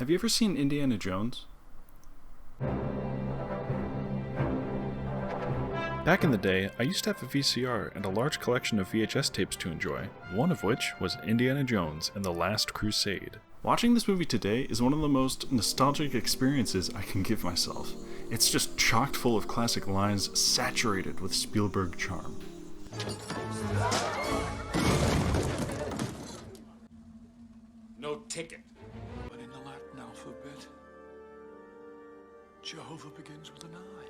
Have you ever seen Indiana Jones? Back in the day, I used to have a VCR and a large collection of VHS tapes to enjoy, one of which was Indiana Jones and the Last Crusade. Watching this movie today is one of the most nostalgic experiences I can give myself. It's just chock full of classic lines saturated with Spielberg charm. No ticket. But in the Latin alphabet, Jehovah begins with an I.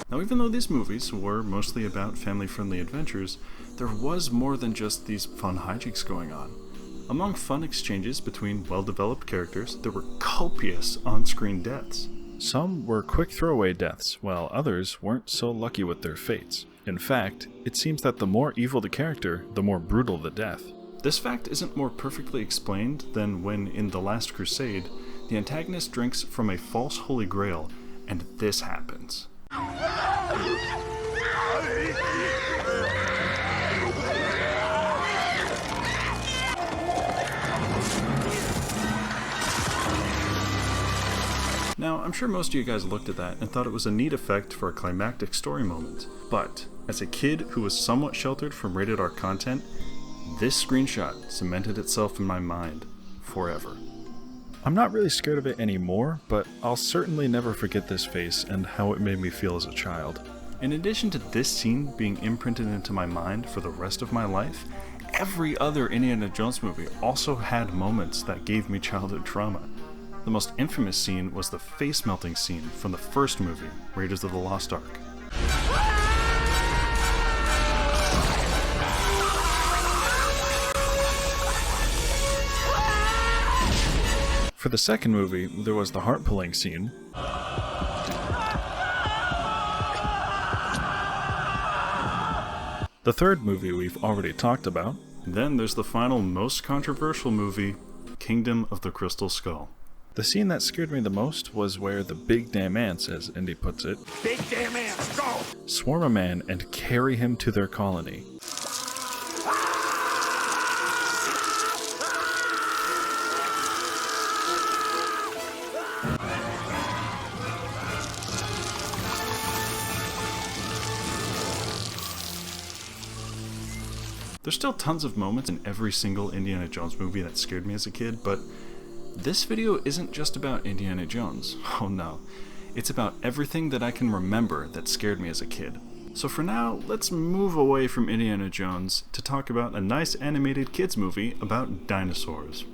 Now, even though these movies were mostly about family-friendly adventures, there was more than just these fun hijinks going on. Among fun exchanges between well-developed characters, there were copious on-screen deaths. Some were quick throwaway deaths, while others weren't so lucky with their fates. In fact, it seems that the more evil the character, the more brutal the death. This fact isn't more perfectly explained than when, in The Last Crusade, the antagonist drinks from a false holy grail, and this happens. Now, I'm sure most of you guys looked at that and thought it was a neat effect for a climactic story moment, but as a kid who was somewhat sheltered from rated R content, this screenshot cemented itself in my mind forever. I'm not really scared of it anymore, but I'll certainly never forget this face and how it made me feel as a child. In addition to this scene being imprinted into my mind for the rest of my life, every other Indiana Jones movie also had moments that gave me childhood trauma. The most infamous scene was the face-melting scene from the first movie, Raiders of the Lost Ark. For the second movie, there was the heart-pulling scene. The third movie we've already talked about. Then there's the final, most controversial movie, Kingdom of the Crystal Skull. The scene that scared me the most was where the big damn ants, as Indy puts it, Big damn ants, go! swarm a man and carry him to their colony. There's still tons of moments in every single Indiana Jones movie that scared me as a kid, but this video isn't just about Indiana Jones. Oh no. It's about everything that I can remember that scared me as a kid. So for now, let's move away from Indiana Jones to talk about a nice animated kids movie about dinosaurs.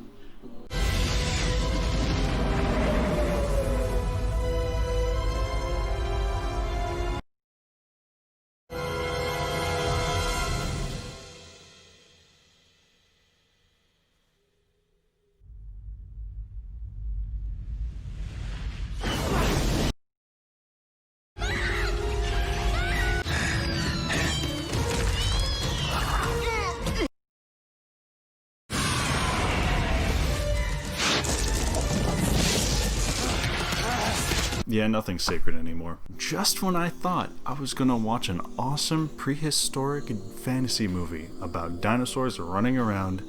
Yeah, nothing's sacred anymore. Just when I thought I was gonna watch an awesome prehistoric fantasy movie about dinosaurs running around,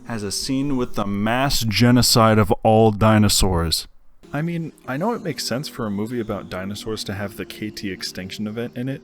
has a scene with the mass genocide of all dinosaurs. I mean, I know it makes sense for a movie about dinosaurs to have the KT extinction event in it,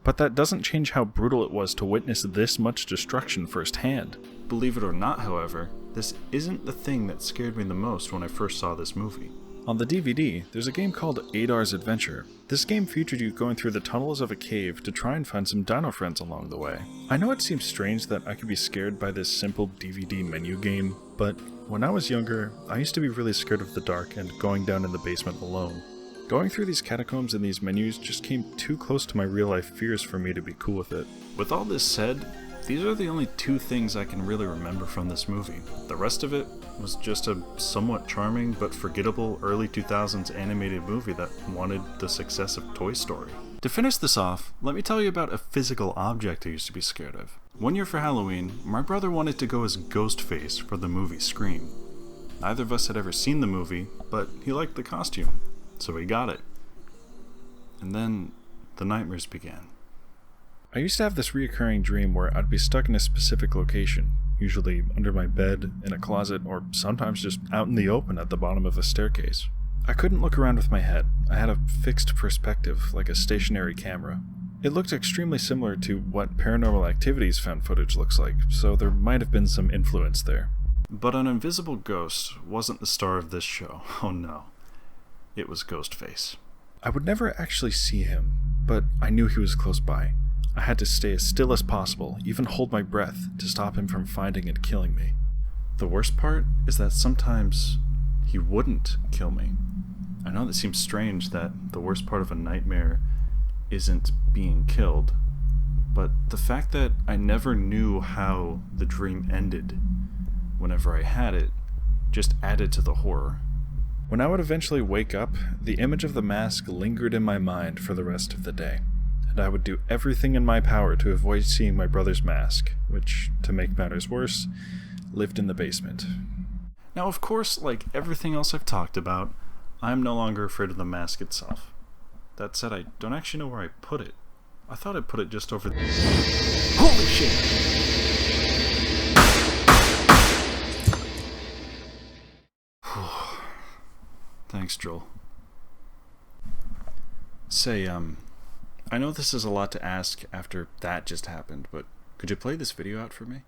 but that doesn't change how brutal it was to witness this much destruction firsthand. Believe it or not, however, this isn't the thing that scared me the most when I first saw this movie. On the DVD, there's a game called Adars Adventure. This game featured you going through the tunnels of a cave to try and find some dino friends along the way. I know it seems strange that I could be scared by this simple DVD menu game, but when I was younger, I used to be really scared of the dark and going down in the basement alone. Going through these catacombs and these menus just came too close to my real-life fears for me to be cool with it. With all this said, these are the only two things I can really remember from this movie. The rest of it was just a somewhat charming but forgettable early 2000s animated movie that wanted the success of Toy Story. To finish this off, let me tell you about a physical object I used to be scared of. One year for Halloween, my brother wanted to go as Ghostface for the movie Scream. Neither of us had ever seen the movie, but he liked the costume, so he got it. And then the nightmares began. I used to have this reoccurring dream where I'd be stuck in a specific location, usually under my bed, in a closet, or sometimes just out in the open at the bottom of a staircase. I couldn't look around with my head. I had a fixed perspective, like a stationary camera. It looked extremely similar to what Paranormal Activity's found footage looks like, so there might have been some influence there. But an invisible ghost wasn't the star of this show. Oh no. It was Ghostface. I would never actually see him, but I knew he was close by. I had to stay as still as possible, even hold my breath, to stop him from finding and killing me. The worst part is that sometimes he wouldn't kill me. I know that seems strange, that the worst part of a nightmare isn't being killed, but the fact that I never knew how the dream ended whenever I had it just added to the horror. When I would eventually wake up, the image of the mask lingered in my mind for the rest of the day, and I would do everything in my power to avoid seeing my brother's mask, which, to make matters worse, lived in the basement. Now, of course, like everything else I've talked about, I'm no longer afraid of the mask itself. That said, I don't actually know where I put it. I thought I put it just over there. Holy shit! Thanks, Joel. Say, I know this is a lot to ask after that just happened, but could you play this video out for me?